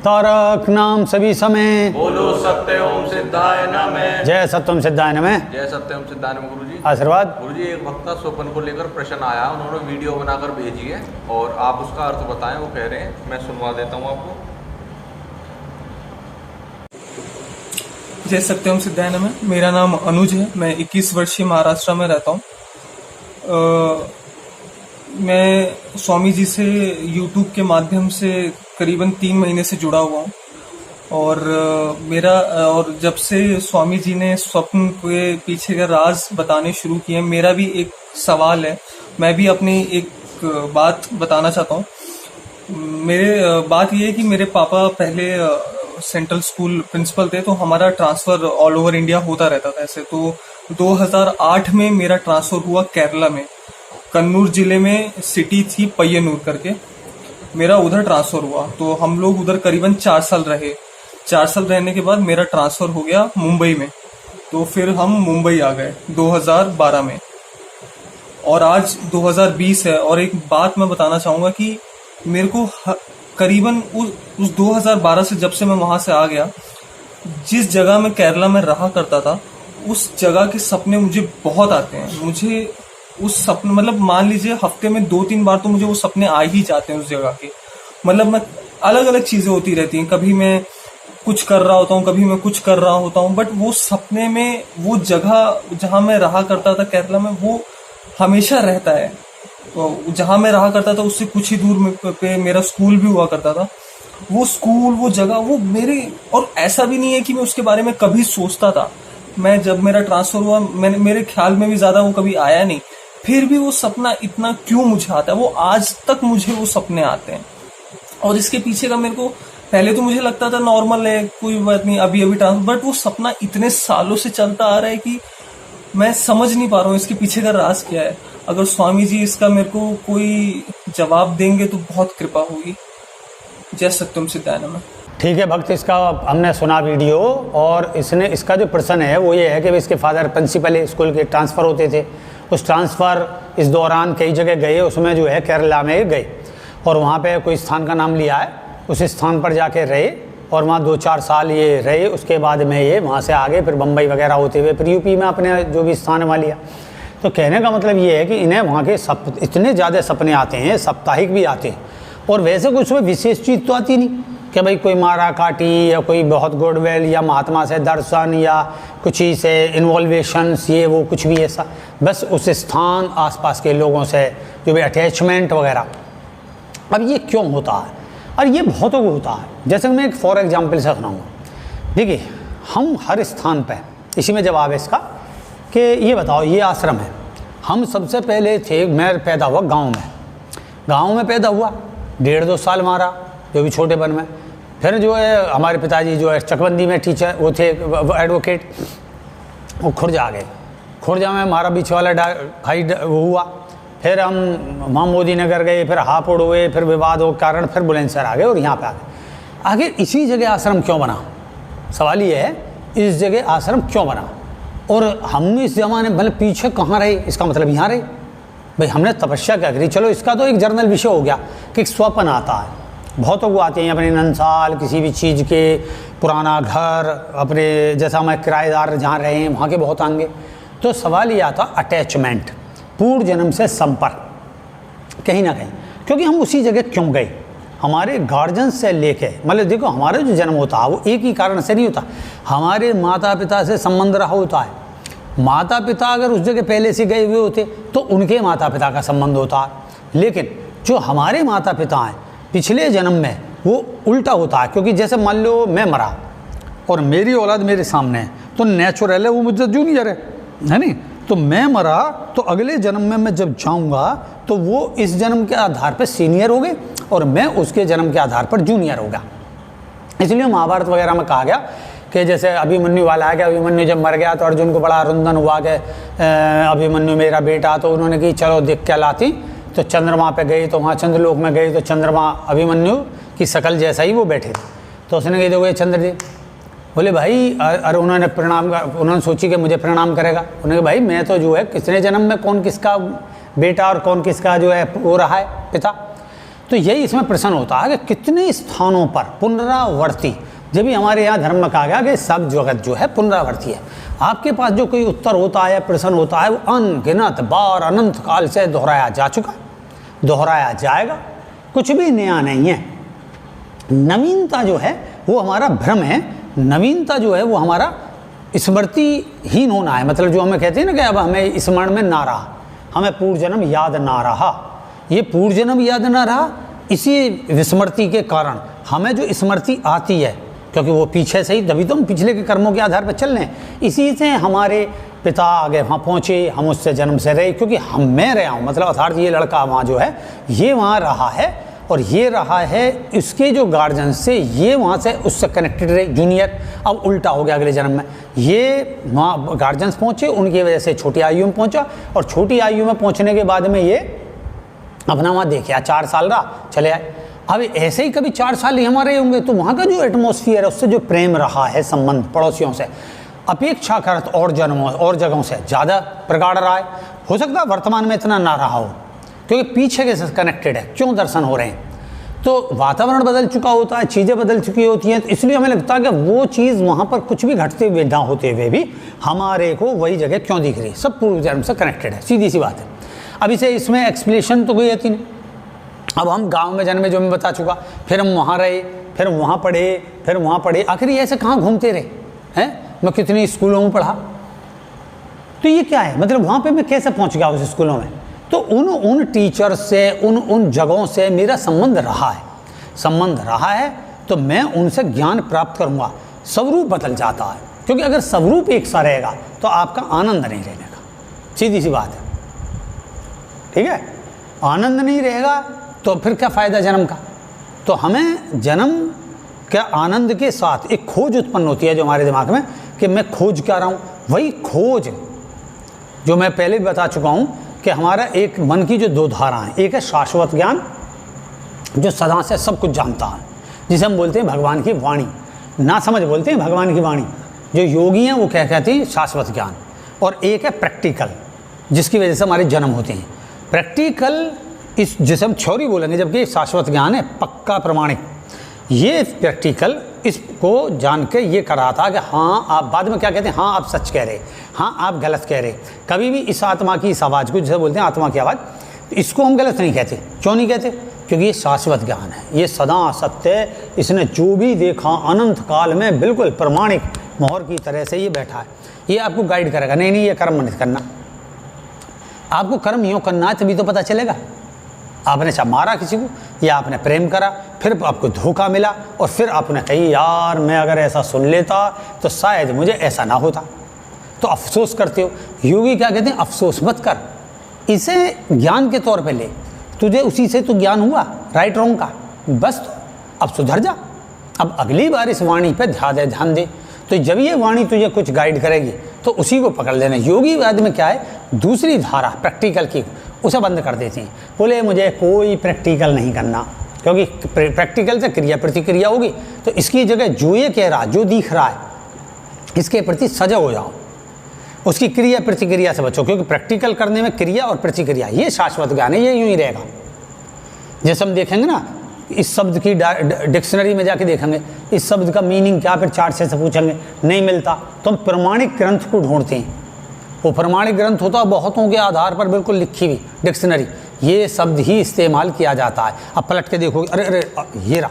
तारक नाम सभी समय, बोलो सत्य ओम सिद्धाय नमः। जय सत्यम सिद्धाय नमः। जय सत्य ओम सिद्धाय नमः। गुरुजी आशीर्वाद। गुरुजी, एक भक्त का स्वप्न को लेकर प्रश्न आया, उन्होंने वीडियो बनाकर भेजी है और आप उसका अर्थ बताएं। वो कह रहे हैं, मैं सुनवा देता हूँ आपको। जय सत्यम सिद्धाय नमः। मेरा नाम अनुज है, मैं 21 वर्षीय महाराष्ट्र में रहता हूँ। मैं स्वामी जी से यूट्यूब के माध्यम से करीबन 3 महीने से जुड़ा हुआ हूँ और जब से स्वामी जी ने स्वप्न के पीछे का राज बताने शुरू किए, मेरा भी एक सवाल है, मैं भी अपनी एक बात बताना चाहता हूँ। बात ये है कि मेरे पापा पहले सेंट्रल स्कूल प्रिंसिपल थे, तो हमारा ट्रांसफर ऑल ओवर इंडिया होता रहता था। ऐसे तो 2008 में मेरा ट्रांसफर हुआ केरला में, कन्नूर जिले में सिटी थी पय्यनूर करके, मेरा उधर ट्रांसफर हुआ। तो हम लोग उधर करीबन 4 साल रहे। 4 साल रहने के बाद मेरा ट्रांसफर हो गया मुंबई में, तो फिर हम मुंबई आ गए 2012 में और आज 2020 है। और एक बात मैं बताना चाहूंगा कि मेरे को करीबन उस 2012 से, जब से मैं वहां से आ गया, जिस जगह मैं केरला में रहा करता था, उस जगह के सपने मुझे बहुत आते हैं। मुझे उस सपने, मतलब मान लीजिए हफ्ते में 2-3 बार तो मुझे वो सपने आ ही जाते हैं उस जगह के। मतलब मैं अलग अलग चीजें होती रहती हैं, कभी मैं कुछ कर रहा होता हूँ, कभी मैं कुछ कर रहा होता हूँ, बट वो सपने में वो जगह जहां मैं रहा करता था केरला में, वो हमेशा रहता है। जहां मैं रहा करता था उससे कुछ ही दूर पे मेरा स्कूल भी हुआ करता था। वो स्कूल, वो जगह, वो मेरे, और ऐसा भी नहीं है कि मैं उसके बारे में कभी सोचता था। मैं जब मेरा ट्रांसफर हुआ, मेरे ख्याल में भी ज्यादा वो कभी आया नहीं, फिर भी वो सपना इतना क्यों मुझे आता है, वो आज तक मुझे वो सपने आते हैं। और इसके पीछे का, मेरे को पहले तो मुझे लगता था नॉर्मल है, कोई बात नहीं, अभी ट्रांसफर, बट वो सपना इतने सालों से चलता आ रहा है कि मैं समझ नहीं पा रहा हूँ इसके पीछे का राज क्या है। अगर स्वामी जी इसका मेरे को कोई जवाब देंगे तो बहुत कृपा होगी। जय सत्यम सिद्धाय नमः। ठीक है भक्त, इसका हमने सुना वीडियो, और इसका जो प्रश्न है वो ये है कि इसके फादर प्रिंसिपल स्कूल के ट्रांसफ़र होते थे। उस ट्रांसफ़र इस दौरान कई जगह गए, उसमें जो है केरला में गए और वहाँ पे कोई स्थान का नाम लिया है, उस स्थान पर जाके रहे और वहाँ 2-4 साल ये रहे। उसके बाद में ये वहाँ से आगे फिर बम्बई वगैरह होते हुए फिर यूपी में अपने जो भी स्थान वहाँ लिया। तो कहने का मतलब ये है कि इन्हें वहाँ के इतने ज़्यादा सपने आते हैं, साप्ताहिक भी आते हैं, और वैसे कुछ उसमें विशेष चीज़ तो आती नहीं कि भाई कोई मारा काटी या कोई बहुत गुडविल या महात्मा से दर्शन या कुछ ही से इन्वॉल्वेशंस, ये वो कुछ भी ऐसा, बस उस स्थान आसपास के लोगों से जो भी अटैचमेंट वगैरह। अब ये क्यों होता है? और ये बहुतों को होता है। जैसे मैं एक फॉर एग्जांपल से सुनाऊंगा। देखिए, हम हर स्थान पे, इसी में जवाब है इसका कि ये बताओ, ये आश्रम है, हम सबसे पहले थे, मैं पैदा हुआ गाँव में पैदा हुआ, 1.5-2 साल मारा जो भी छोटेपन में। फिर जो है हमारे पिताजी जो है चकबंदी में टीचर, वो थे एडवोकेट, वो खुर्जा आ गए। खुर्जा में हमारा बीच वाला भाई वो हुआ। फिर हम वहाँ मोदी नगर गए, फिर हापुड़ हुए, फिर विवाद हो कारण फिर बुलंदशहर आ गए और यहाँ पे आ गए। आखिर इसी जगह आश्रम क्यों बना? सवाल ये है, इस जगह आश्रम क्यों बना? और हम इस ज़माने मतलब पीछे कहाँ रहे? इसका मतलब यहाँ रहे। भाई हमने तपस्या क्या करी? चलो इसका तो एक जर्नल विषय हो गया कि एक स्वप्न आता है, बहुतों को आते हैं अपने नंसाल किसी भी चीज़ के, पुराना घर, अपने जैसा मैं किराएदार जहाँ रहे हैं वहाँ के बहुत आएंगे। तो सवाल ये आता अटैचमेंट, पूर्व जन्म से संपर्क कहीं ना कहीं, क्योंकि हम उसी जगह क्यों गए? हमारे गार्जियन से लेके, मतलब देखो हमारा जो जन्म होता है वो एक ही कारण से नहीं होता, हमारे माता पिता से संबंध रहा होता है। माता पिता अगर उस जगह पहले से गए हुए होते तो उनके माता पिता का संबंध होता है। लेकिन जो हमारे माता पिता हैं पिछले जन्म में, वो उल्टा होता है। क्योंकि जैसे मान लो मैं मरा और मेरी औलाद मेरे सामने है, तो नेचुरल है वो मुझसे जूनियर है नहीं? तो मैं मरा तो अगले जन्म में मैं जब जाऊंगा तो वो इस जन्म के आधार पर सीनियर हो गए और मैं उसके जन्म के आधार पर जूनियर होगा। इसलिए महाभारत वगैरह में कहा गया कि जैसे अभिमन्यु वाला है कि अभिमन्यु जब मर गया तो अर्जुन को बड़ा रुंदन हुआ कि अभिमन्यु मेरा बेटा। तो उन्होंने कि चलो देख क्या लाती, तो चंद्रमा पे गई, तो वहाँ चंद्रलोक में गई तो चंद्रमा अभिमन्यु की शकल जैसा ही वो बैठे थे। तो उसने कही देखो ये चंद्र जी, बोले भाई, अरे उन्होंने सोची कि मुझे प्रणाम करेगा। उन्होंने कहा भाई मैं तो जो है कितने जन्म में कौन किसका बेटा और कौन किसका जो है हो रहा है पिता। तो तो यही इसमें प्रश्न होता है कि कितने स्थानों पर पुनरावर्ती, जब भी हमारे यहाँ धर्म में कहा गया कि सब जगत जो है पुनरावर्ती है। आपके पास जो कोई उत्तर होता है, प्रश्न होता है, वो अनगिनत बार अनंत काल से दोहराया जा चुका, दोहराया जाएगा, कुछ भी नया नहीं है। नवीनता जो है वो हमारा भ्रम है, नवीनता जो है वो हमारा स्मृतिहीन होना है। मतलब जो हमें कहते हैं ना कि अब हमें स्मरण में ना रहा, हमें पूर्व जन्म याद ना रहा, ये पूर्व जन्म याद ना रहा, इसी विस्मृति के कारण हमें जो स्मृति आती है, क्योंकि वो पीछे से ही, तभी तो हम पिछले के कर्मों के आधार पर चल रहे हैं, इसी से हमारे पिता आगे वहाँ पहुँचे, हम उससे जन्म से रहे, क्योंकि मैं रहा हूँ, मतलब अर्थात ये लड़का वहाँ जो है ये वहाँ रहा है और ये रहा है, इसके जो गार्जियन से ये वहाँ से उससे कनेक्टेड रहे जूनियर। अब उल्टा हो गया, अगले जन्म में ये वहाँ गार्जियंस पहुँचे, उनकी वजह से छोटी आयु में पहुँचा, और छोटी आयु में पहुँचने के बाद में ये अपना वहाँ देखा 4 साल रहा, चले आए। अब ऐसे ही कभी 4 साल ही हमारे होंगे, तो वहाँ का जो एटमॉस्फेयर है, उससे जो प्रेम रहा है, संबंध पड़ोसियों से अपेक्षाकृत और जन्मों और जगहों से ज़्यादा प्रगाढ़ रहा है। हो सकता है वर्तमान में इतना ना रहा हो, क्योंकि पीछे के साथ कनेक्टेड है, क्यों दर्शन हो रहे हैं, तो वातावरण बदल चुका होता है, चीज़ें बदल चुकी होती हैं, तो इसलिए हमें लगता है कि वो चीज़ वहाँ पर कुछ भी घटते हुए ना होते हुए भी हमारे को वही जगह क्यों दिख रही है, सब पूर्व जन्म से कनेक्टेड है, सीधी सी बात है। अब इसे इसमें एक्सप्लेनेशन तो कोई आती नहीं। अब हम गांव में जन्मे, जो मैं बता चुका, फिर हम वहाँ रहे, फिर वहाँ पढ़े, फिर वहाँ पढ़े, आखिर ये ऐसे कहाँ घूमते रहे हैं। मैं कितने स्कूलों में पढ़ा, तो ये क्या है, मतलब वहाँ पे मैं कैसे पहुँच गया उस स्कूलों में, तो उन टीचर से, उन जगहों से मेरा संबंध रहा है, संबंध रहा है, तो मैं उनसे ज्ञान प्राप्त करूँगा। स्वरूप बदल जाता है, क्योंकि अगर स्वरूप एक सा रहेगा तो आपका आनंद नहीं रहने का, सीधी सी बात है, ठीक है। आनंद नहीं रहेगा तो फिर क्या फ़ायदा जन्म का। तो हमें जन्म के आनंद के साथ एक खोज उत्पन्न होती है जो हमारे दिमाग में, कि मैं खोज क्या रहा हूँ, वही खोज जो मैं पहले भी बता चुका हूँ कि हमारा एक मन की जो 2 धाराएं, एक है शाश्वत ज्ञान जो सदा से सब कुछ जानता है, जिसे हम बोलते हैं भगवान की वाणी, ना समझ बोलते हैं भगवान की वाणी, जो योगी हैं वो क्या कहते हैं शाश्वत ज्ञान। और एक है प्रैक्टिकल, जिसकी वजह से हमारे जन्म होते हैं। प्रैक्टिकल इस जिसे हम थ्योरी बोलेंगे, जबकि शाश्वत ज्ञान है पक्का प्रमाणिक। ये प्रैक्टिकल इसको जान के ये कर रहा था कि हाँ आप बाद में क्या कहते हैं, हाँ आप सच कह रहे, हाँ आप गलत कह रहे। कभी भी इस आत्मा की इस आवाज़ को, जिसे बोलते हैं आत्मा की आवाज़, इसको हम गलत नहीं कहते। क्यों नहीं कहते, क्योंकि ये शाश्वत ज्ञान है, ये सदा सत्य है, इसने जो भी देखा अनंत काल में बिल्कुल प्रमाणिक मोहर की तरह से ये बैठा है। ये आपको गाइड करेगा, नहीं नहीं ये कर्म नहीं करना, आपको कर्म यूँ करना है, तभी तो पता चलेगा। आपने चाहे मारा किसी को, या आपने प्रेम करा, फिर आपको धोखा मिला, और फिर आपने कही यार मैं अगर ऐसा सुन लेता तो शायद मुझे ऐसा ना होता, तो अफसोस करते हो। योगी क्या कहते हैं, अफसोस मत कर, इसे ज्ञान के तौर पे ले, तुझे उसी से तो ज्ञान हुआ राइट रॉन्ग का, बस तो अब सुधर जा, अब अगली बार इस वाणी पे ध्यान दे। तो जब ये वाणी तुझे कुछ गाइड करेगी तो उसी को पकड़ लेना। योगी वाद में क्या है, दूसरी धारा प्रैक्टिकल की उसे बंद कर देती हैं, बोले मुझे कोई प्रैक्टिकल नहीं करना, क्योंकि प्रैक्टिकल से क्रिया प्रतिक्रिया होगी। तो इसकी जगह जो ये कह रहा, जो दिख रहा है, इसके प्रति सजग हो जाओ, उसकी क्रिया प्रतिक्रिया से बचो, क्योंकि प्रैक्टिकल करने में क्रिया और प्रतिक्रिया ये शाश्वत ज्ञान है, ये यूँ ही रहेगा। जैसे हम देखेंगे ना, इस शब्द की डिक्शनरी में जाके देखेंगे इस शब्द का मीनिंग क्या, फिर चार्ट से पूछेंगे, नहीं मिलता तो हम प्रमाणिक ग्रंथ को ढूंढते हैं। वो प्रमाणिक ग्रंथ होता है बहुतों के आधार पर बिल्कुल लिखी हुई डिक्शनरी, ये शब्द ही इस्तेमाल किया जाता है। अब पलट के देखोगे, अरे अरे ये रहा,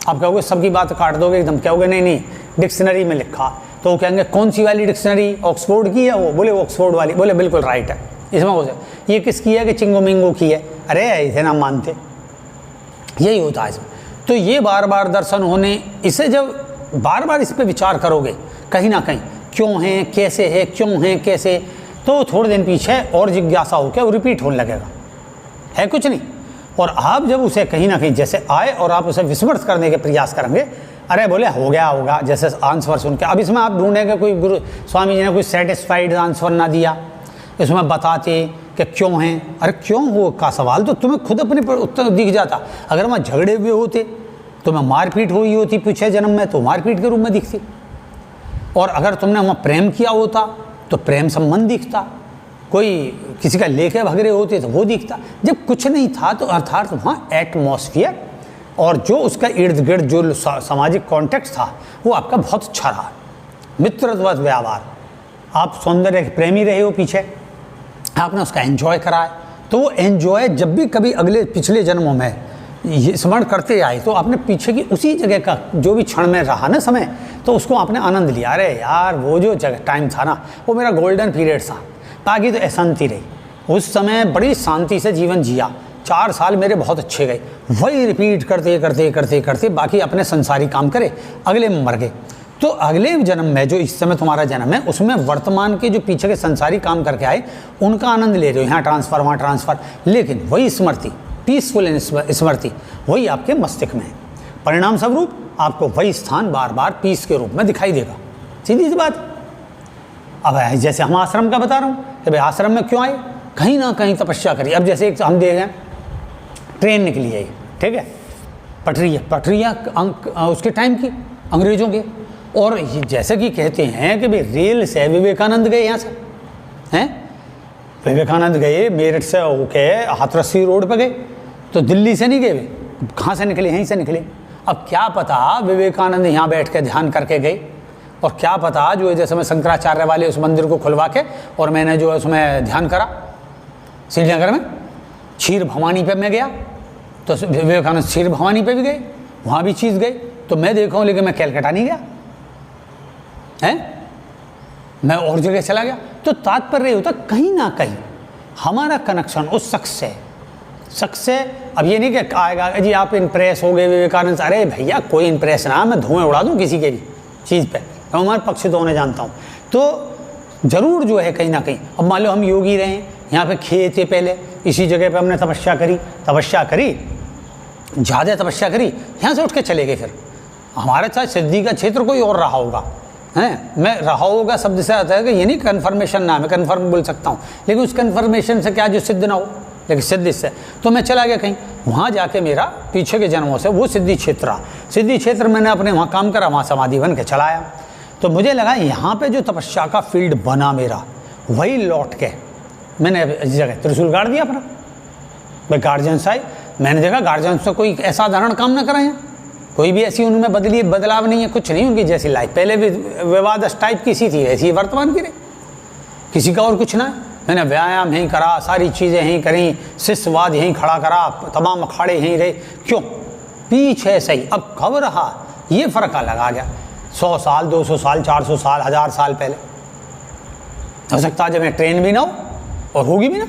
आप कहोगे सबकी बात काट दोगे एकदम, कहोगे नहीं नहीं डिक्शनरी में लिखा, तो वो कहेंगे कौन सी वाली डिक्शनरी, ऑक्सफोर्ड की है वो, बोले ऑक्सफोर्ड वाली, बोले बिल्कुल राइट है। इसमें हो जाए ये किसकी है, कि चिंगो मिंगो की है, अरे ऐसे ना मानते, यही होता है इसमें। तो ये बार बार दर्शन होने, इसे जब बार बार इस पर विचार करोगे कहीं ना कहीं, क्यों है कैसे है, क्यों है कैसे, तो थोड़े दिन पीछे और जिज्ञासा होकर वो रिपीट होने लगेगा, है कुछ नहीं। और आप जब उसे कहीं ना कहीं जैसे आए और आप उसे विस्मृत करने के प्रयास करेंगे, अरे बोले हो गया होगा, जैसे आंसर सुन के, अब इसमें आप ढूंढेंगे कोई गुरु स्वामी जी ने कोई सेटिस्फाइड आंसर ना दिया, इसमें बताते कि क्यों हैं, अरे क्यों हो का सवाल तो तुम्हें खुद अपने उत्तर दिख जाता। अगर वहाँ झगड़े हुए होते तो मैं मारपीट हुई होती पिछले जन्म में, तो मारपीट के रूप में दिखती, और अगर तुमने वहाँ प्रेम किया होता तो प्रेम संबंध दिखता, कोई किसी का लेके भाग रहे होते तो वो दिखता। जब कुछ नहीं था तो अर्थात वहाँ एटमॉस्फियर और जो उसका इर्द गिर्द जो सामाजिक कॉन्टेक्स्ट था वो आपका बहुत अच्छा रहा। मित्रवत व्यवहार, आप सौंदर्य के प्रेमी रहे हो पीछे, आपने उसका एंजॉय करा है, तो वो एंजॉय जब भी कभी अगले पिछले जन्मों में ये स्मरण करते आए तो आपने पीछे की उसी जगह का जो भी क्षण में रहा ना समय, तो उसको आपने आनंद लिया। अरे यार वो जो जगह टाइम था ना वो मेरा गोल्डन पीरियड था। बाकी तो अशांति रही, उस समय बड़ी शांति से जीवन जिया, 4 साल मेरे बहुत अच्छे गए। वही रिपीट करते करते करते करते बाकी अपने संसारी काम करे, अगले में मर गए। तो अगले जन्म में जो इस समय तुम्हारा जन्म है उसमें वर्तमान के जो पीछे के संसारी काम करके आए उनका आनंद ले रहे हो, यहाँ ट्रांसफ़र वहाँ ट्रांसफ़र, लेकिन वही स्मृति, पीसफुल स्मृति वही आपके मस्तिष्क में है। परिणाम स्वरूप आपको वही स्थान बार बार पीस के रूप में दिखाई देगा। सीधी सी बात। अब जैसे हम आश्रम का बता रहा हूँ कि भाई आश्रम में क्यों आए, कहीं ना कहीं तपस्या करी। अब जैसे एक हम देखें ट्रेन निकली है, ठीक है, पटरियाँ उसके टाइम की अंग्रेज़ों के, और जैसे कि कहते हैं कि भाई रेल से विवेकानंद गए यहाँ से, हैं विवेकानंद गए मेरठ से होके हाथरसी रोड पर गए, तो दिल्ली से नहीं गए, कहाँ से निकले, यहीं से निकले। अब क्या पता विवेकानंद यहाँ बैठ के ध्यान करके गए, और क्या पता जो है जैसे मैं शंकराचार्य वाले उस मंदिर को खुलवा के और मैंने जो है उसमें ध्यान करा श्रीनगर में, क्षीर भवानी पे मैं गया तो विवेकानंद क्षीर भवानी पे भी गए, वहाँ भी चीज़ गई, तो मैं देखा हूँ, लेकिन मैं कैलकाटा नहीं गया, हैं मैं और जगह चला गया। तो तात्पर्य होता कहीं ना कहीं हमारा कनेक्शन उस शख्स से अब ये नहीं कि आएगा जी आप इम्प्रेस हो गए विवेकानंद से, अरे भैया कोई इम्प्रेस ना, मैं धुएं उड़ा दूँ किसी के भी चीज़ पे, मैं हमारे पक्ष तो होने जानता हूँ। तो ज़रूर जो है कहीं ना कहीं, अब मान लो हम योगी रहे, यहाँ पे खेत है, पहले इसी जगह पे हमने तपस्या करी, ज़्यादा तपस्या करी, यहाँ से उठ के चले गए। फिर हमारे साथ सिद्धि का क्षेत्र कोई और रहा होगा, हैं मैं रहा होगा शब्द से आता है कि ये नहीं कन्फर्मेशन नाम है, कन्फर्म बोल सकता हूँ, लेकिन उस कन्फर्मेशन से क्या जो सिद्ध ना हो, लेकिन सिद्ध इससे, तो मैं चला गया कहीं, वहाँ जाके मेरा पीछे के जन्मों से वो सिद्धि क्षेत्र रहा। सिद्धि क्षेत्र मैंने अपने वहाँ काम करा, वहाँ समाधि बन के चला आया। तो मुझे लगा यहाँ पे जो तपस्या का फील्ड बना मेरा, वही लौट के मैंने इस जगह त्रिशूल गाड़ दिया अपना। भाई गार्जियंस आए, मैंने देखा गार्जियंस से कोई ऐसा साधारण काम ना करा है, कोई भी ऐसी उनमें बदलाव नहीं है, कुछ नहीं, उनकी जैसी लाइफ पहले भी विवाद टाइप की सी थी ऐसी वर्तमान की रही, किसी का और कुछ ना है। मैंने व्यायाम यहीं करा, सारी चीज़ें यहीं करी, शिष्यवाद यहीं खड़ा करा, तमाम अखाड़े यहीं रहे, क्यों पीछे सही। अब कब रहा ये फ़र्क अलग आ गया, 100 साल 200 साल 400 साल 1000 साल पहले हो सकता है जब मैं ट्रेन भी ना हो और होगी भी ना।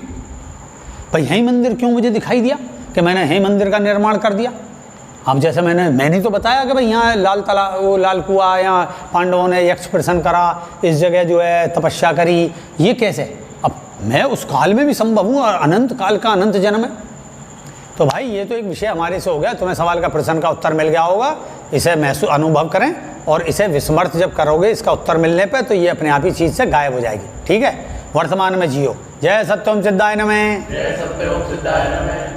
भाई यही मंदिर क्यों मुझे दिखाई दिया कि मैंने यही मंदिर का निर्माण कर दिया। अब जैसे मैंने तो बताया कि भाई यहाँ लाल कुआं, यहाँ पांडवों ने यक्ष प्रसन्न करा, इस जगह जो है तपस्या करी, ये कैसे। अब मैं उस काल में भी संभव हूँ और अनंत काल का अनंत जन्म है। तो भाई ये तो एक विषय हमारे से हो गया, तुम्हें सवाल का प्रश्न का उत्तर मिल गया होगा, इसे महसूस अनुभव करें और इसे विस्मृत जब करोगे इसका उत्तर मिलने पर तो ये अपने आप ही चीज़ से गायब हो जाएगी। ठीक है, वर्तमान में जियो। जय सत्यम सिद्धाय नमः। जय सत्यम सिद्धाय नमः।